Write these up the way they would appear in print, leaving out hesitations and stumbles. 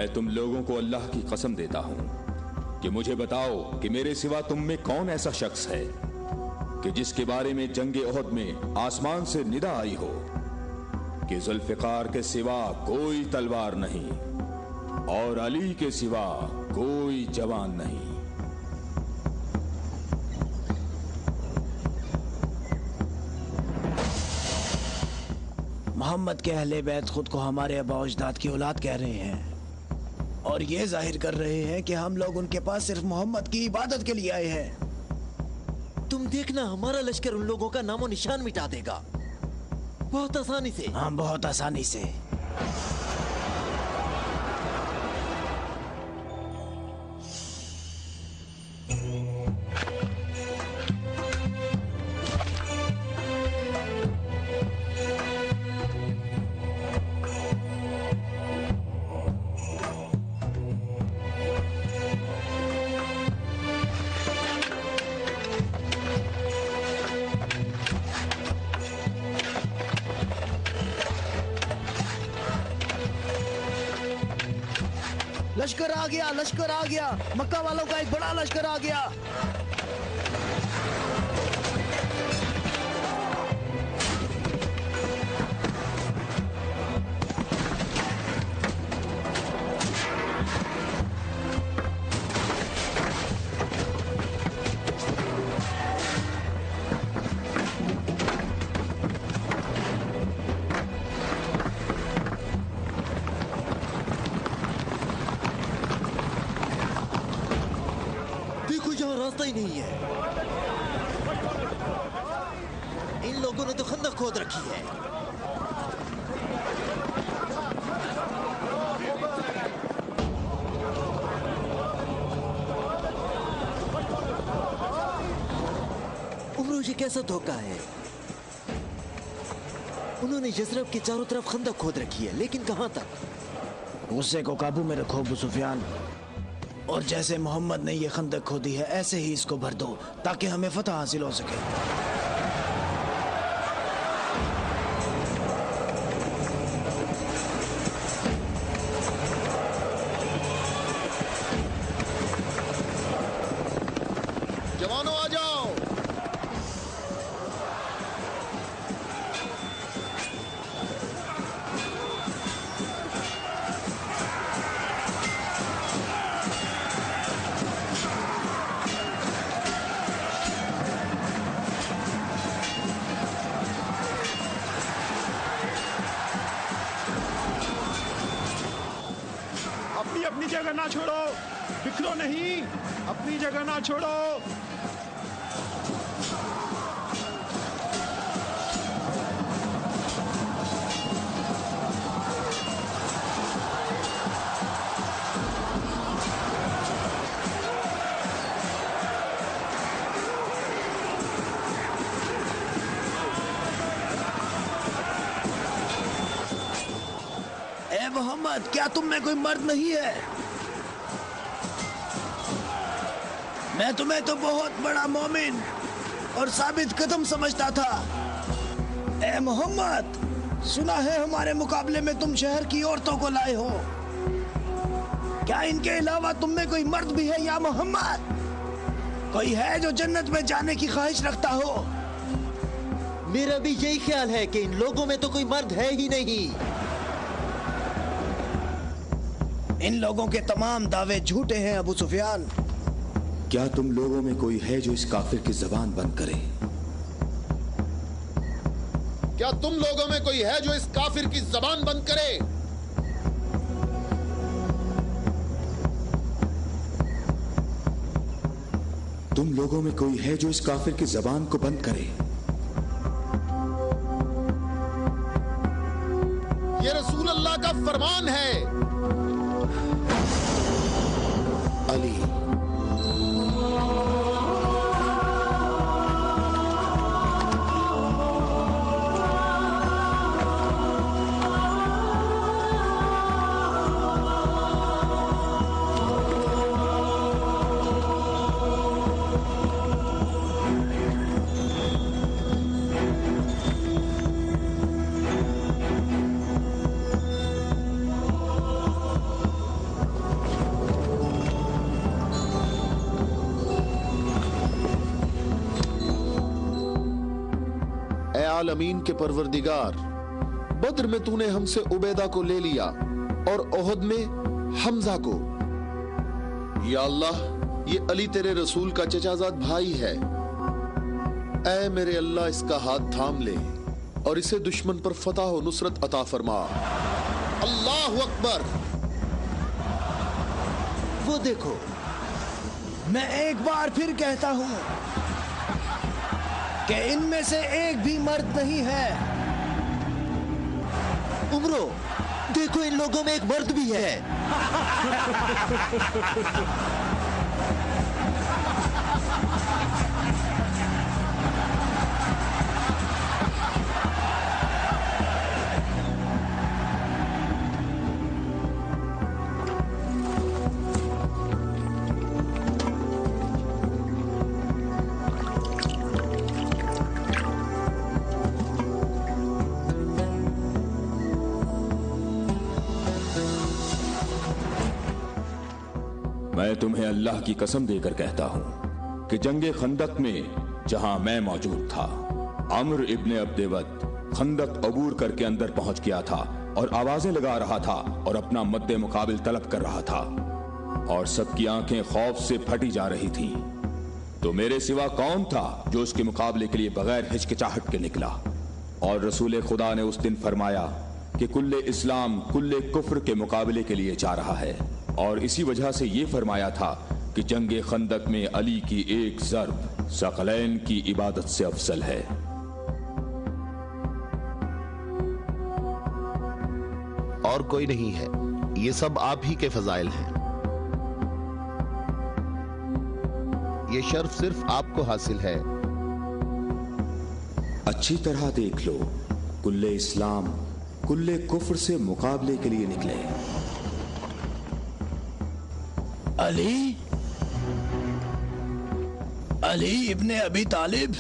मैं तुम लोगों को अल्लाह की कसम देता हूं कि मुझे बताओ कि मेरे सिवा तुम में कौन ऐसा शख्स है कि जिसके बारे में जंगे ओहद में आसमान से निदा आई हो कि जुल्फिकार के सिवा कोई तलवार नहीं और अली के सिवा कोई जवान नहीं। मोहम्मद के अहले बैत खुद को हमारे आबा अजदाद की औलाद कह रहे हैं और ये जाहिर कर रहे हैं कि हम लोग उनके पास सिर्फ मोहम्मद की इबादत के लिए आए हैं। तुम देखना, हमारा लश्कर उन लोगों का नामो निशान मिटा देगा, बहुत आसानी से। हाँ, बहुत आसानी से। लश्कर आ गया, लश्कर आ गया, मक्का वालों का एक बड़ा लश्कर आ गया। रास्ता ही नहीं है। इन लोगों ने तो खंदक खोद रखी है। उमरो, ये कैसा धोखा है? उन्होंने यसरब के चारों तरफ खंदक खोद रखी है, लेकिन कहां तक? गुस्से को काबू में रखो अबू सुफियान, और जैसे मोहम्मद ने ये खंदक खोदी है ऐसे ही इसको भर दो ताकि हमें फतह हासिल हो सके। जवानों आ जाओ। अपनी जगह ना छोड़ो, बिखरो नहीं, अपनी जगह ना छोड़ो। ए मोहम्मद, क्या तुम में कोई मर्द नहीं है? मैं तुम्हें तो बहुत बड़ा मोमिन और साबित कदम समझता था। ए मोहम्मद, सुना है हमारे मुकाबले में तुम शहर की औरतों को लाए हो। क्या इनके अलावा तुम में कोई मर्द भी है या मोहम्मद? कोई है जो जन्नत में जाने की ख्वाहिश रखता हो? मेरा भी यही ख्याल है कि इन लोगों में तो कोई मर्द है ही नहीं। इन लोगों के तमाम दावे झूठे हैं अबू सुफियान। क्या तुम लोगों में कोई है जो इस काफिर की जबान बंद करे? क्या तुम लोगों में कोई है जो इस काफिर की जबान बंद करे? तुम लोगों में कोई है जो इस काफिर की जबान को बंद करे? ये रसूल अल्लाह का फरमान है। अली, आलमीन के परवरदिगार, बद्र में तूने हमसे उबैदा को ले लिया और ओहद में हमजा को। या अल्लाह, ये अली तेरे रसूल का चचाजाद भाई है। ऐ मेरे अल्लाह, इसका हाथ थाम ले और इसे दुश्मन पर फतह और नुसरत अता फरमा। अल्लाहु अकबर। वो देखो, मैं एक बार फिर कहता हूं कि इनमें से एक भी मर्द नहीं है। उमरो, देखो इन लोगों में एक मर्द भी है। मैं तुम्हें अल्लाह की कसम देकर कहता हूं कि जंगे खंदक में जहां मैं मौजूद था, अम्र इब्ने अब्देवत खंदक अबूर करके अंदर पहुंच गया था और आवाजें लगा रहा था और अपना मद्दे मुकाबिल तलब कर रहा था और सबकी आंखें खौफ से फटी जा रही थी। तो मेरे सिवा कौन था जो उसके मुकाबले के लिए बगैर हिचकिचाहट के निकला? और रसूल खुदा ने उस दिन फरमाया कि कुल्ले इस्लाम कुल्ले कुफ्र के मुकाबले के लिए जा रहा है। और इसी वजह से ये फरमाया था कि जंगे खंदक में अली की एक ज़र्ब सकलैन की इबादत से अफजल है। और कोई नहीं है, ये सब आप ही के फजाइल हैं। ये शर्फ सिर्फ आपको हासिल है। अच्छी तरह देख लो, कुल्ले इस्लाम कुल्ले कुफ्र से मुकाबले के लिए निकले। अली, अली इब्ने अबी तालिब।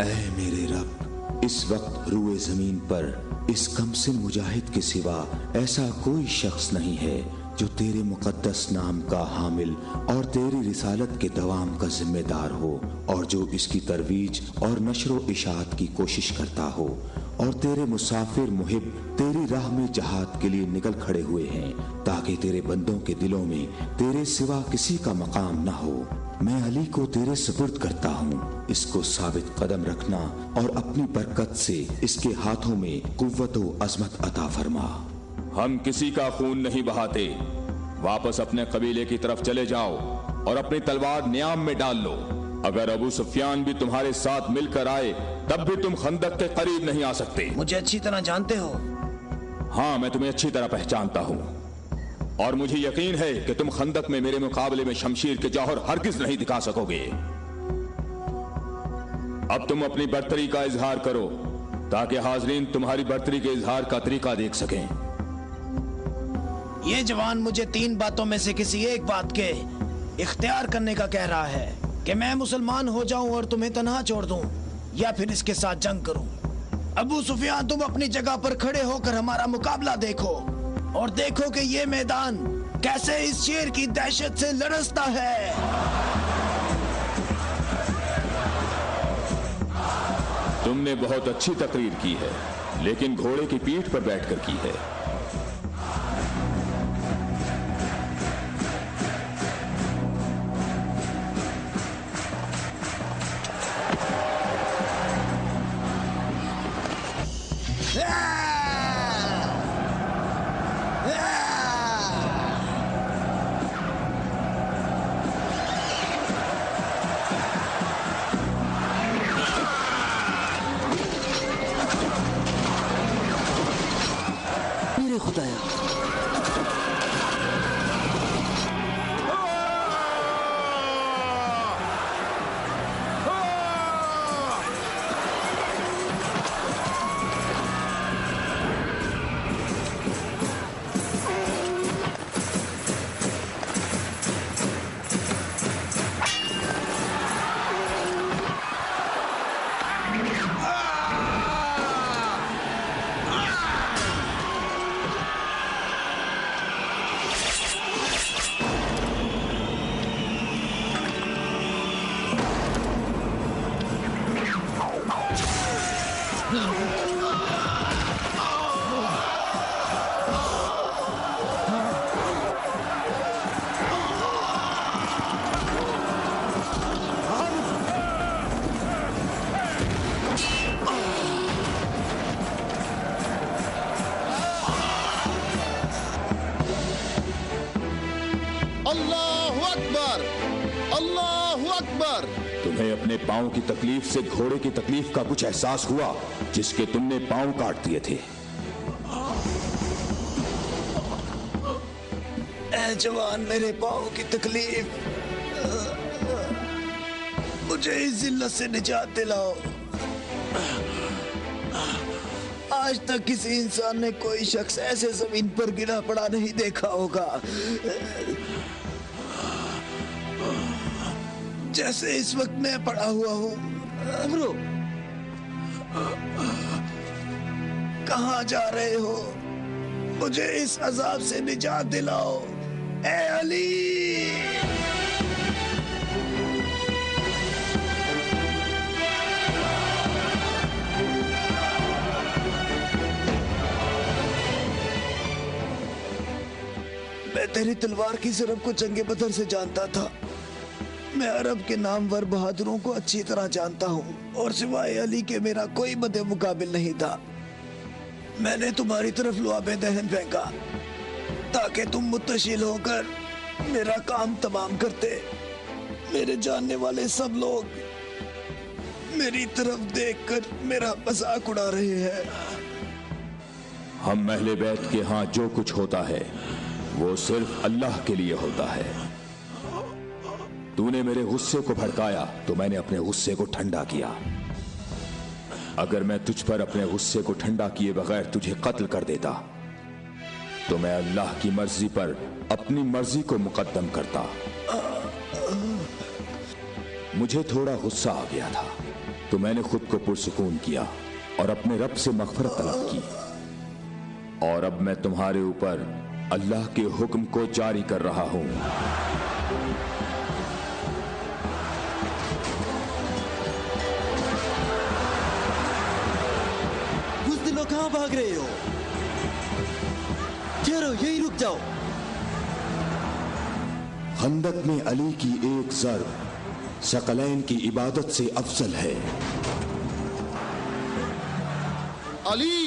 ऐ मेरे रब, इस वक्त रूए जमीन पर इस कमसिन मुजाहिद के सिवा ऐसा कोई शख्स नहीं है जो तेरे मुकद्दस नाम का हामिल और तेरी रिसालत के दवाम का जिम्मेदार हो, और जो इसकी तरवीज और नशरो इशात की कोशिश करता हो, और तेरे मुसाफिर मुहिब तेरी राह में जहाद के लिए निकल खड़े हुए हैं ताकि तेरे बंदों के दिलों में तेरे सिवा किसी का मकाम न हो। मैं अली को तेरे सुपुर्द करता हूँ, इसको साबित कदम रखना और अपनी बरकत से इसके हाथों में कुव्वत व अजमत अता फरमा। हम किसी का खून नहीं बहाते। वापस अपने कबीले की तरफ चले जाओ और अपनी तलवार न्याम में डाल लो। अगर अबू सुफियान भी तुम्हारे साथ मिलकर आए तब भी तुम खंदक के करीब नहीं आ सकते। मुझे अच्छी तरह जानते हो? हाँ, मैं तुम्हें अच्छी तरह पहचानता हूँ और मुझे यकीन है कि तुम खंदक में मेरे मुकाबले में शमशीर के जौहर हरगिज नहीं दिखा सकोगे। अब तुम अपनी बर्तरी का इजहार करो ताकि हाजरीन तुम्हारी बर्तरी के इजहार का तरीका देख सकें। ये जवान मुझे 3 बातों में से किसी एक बात के इख्तियार करने का कह रहा है कि मैं मुसलमान हो जाऊं और तुम्हें तन्हा छोड़ दूं या फिर इसके साथ जंग करूं। अबू सुफियान, तुम अपनी जगह पर खड़े होकर हमारा मुकाबला देखो और देखो कि ये मैदान कैसे इस शेर की दहशत से लरसता है। तुमने बहुत अच्छी तकरीर की है, लेकिन घोड़े की पीठ पर बैठकर की है। अकबर, अल्लाहु अकबर। तुम्हें अपने पांव की तकलीफ से घोड़े की तकलीफ का कुछ एहसास हुआ जिसके तुमने पांव काट दिए थे? ऐ जवान, मेरे पाँव की तकलीफ, मुझे इस जिल्लत से निजात दिलाओ। आज तक किसी इंसान ने कोई शख्स ऐसे जमीन पर गिरा पड़ा नहीं देखा होगा जैसे इस वक्त मैं पड़ा हुआ हूँ। अमरो, कहाँ जा रहे हो? मुझे इस अजाब से निजात दिलाओ, ए अली। मैं तेरी तलवार की ज़रब को जंगे बदर से जानता था। मैं अरब के नामवर बहादुरों को अच्छी तरह जानता हूँ और सिवाय अली के मेरा कोई मदे मुकाबिल नहीं था। मैंने तुम्हारी तरफ लुआबे दहन फेंका ताकि तुम मुत्तशिल होकर मेरा काम तमाम करते। मेरे जानने वाले सब लोग मेरी तरफ देखकर मेरा मजाक उड़ा रहे हैं। हम अहले बैत के यहाँ जो कुछ होता है वो सिर्फ अल्लाह के लिए होता है। तूने मेरे गुस्से को भड़काया तो मैंने अपने गुस्से को ठंडा किया। अगर मैं तुझ पर अपने गुस्से को ठंडा किए बगैर तुझे कत्ल कर देता तो मैं अल्लाह की मर्जी पर अपनी मर्जी को मुकद्दम करता। मुझे थोड़ा गुस्सा आ गया था तो मैंने खुद को पुरसुकून किया और अपने रब से मग़फ़िरत तलब की। और अब मैं तुम्हारे ऊपर अल्लाह के हुक्म को जारी कर रहा हूं। बुज़दिलो, कहां भाग रहे हो? ठहरो, यहीं रुक जाओ। खंदक में अली की एक ज़र्ब सकलैन की इबादत से अफजल है। अली,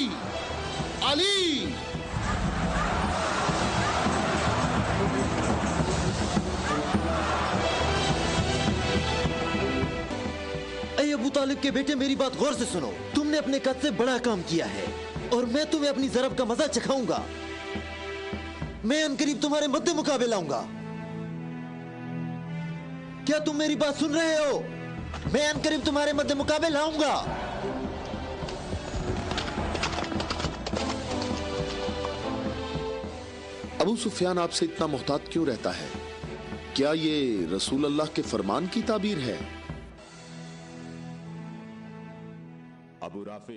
अली। ऐ अबू तालिब के बेटे, मेरी बात गौर से सुनो। तुमने अपने कद से बड़ा काम किया है और मैं तुम्हें अपनी ज़रब का मजा चखाऊंगा। मैं अनकरीब तुम्हारे मद्दे मुकाबले लाऊंगा। क्या तुम मेरी बात सुन रहे हो? मैं अनकरीब तुम्हारे मद्दे मुकाबले लाऊंगा। अबू सुफियान आपसे इतना मोहतात क्यों रहता है? क्या ये रसूल अल्लाह के फरमान की ताबीर है? अबू राफे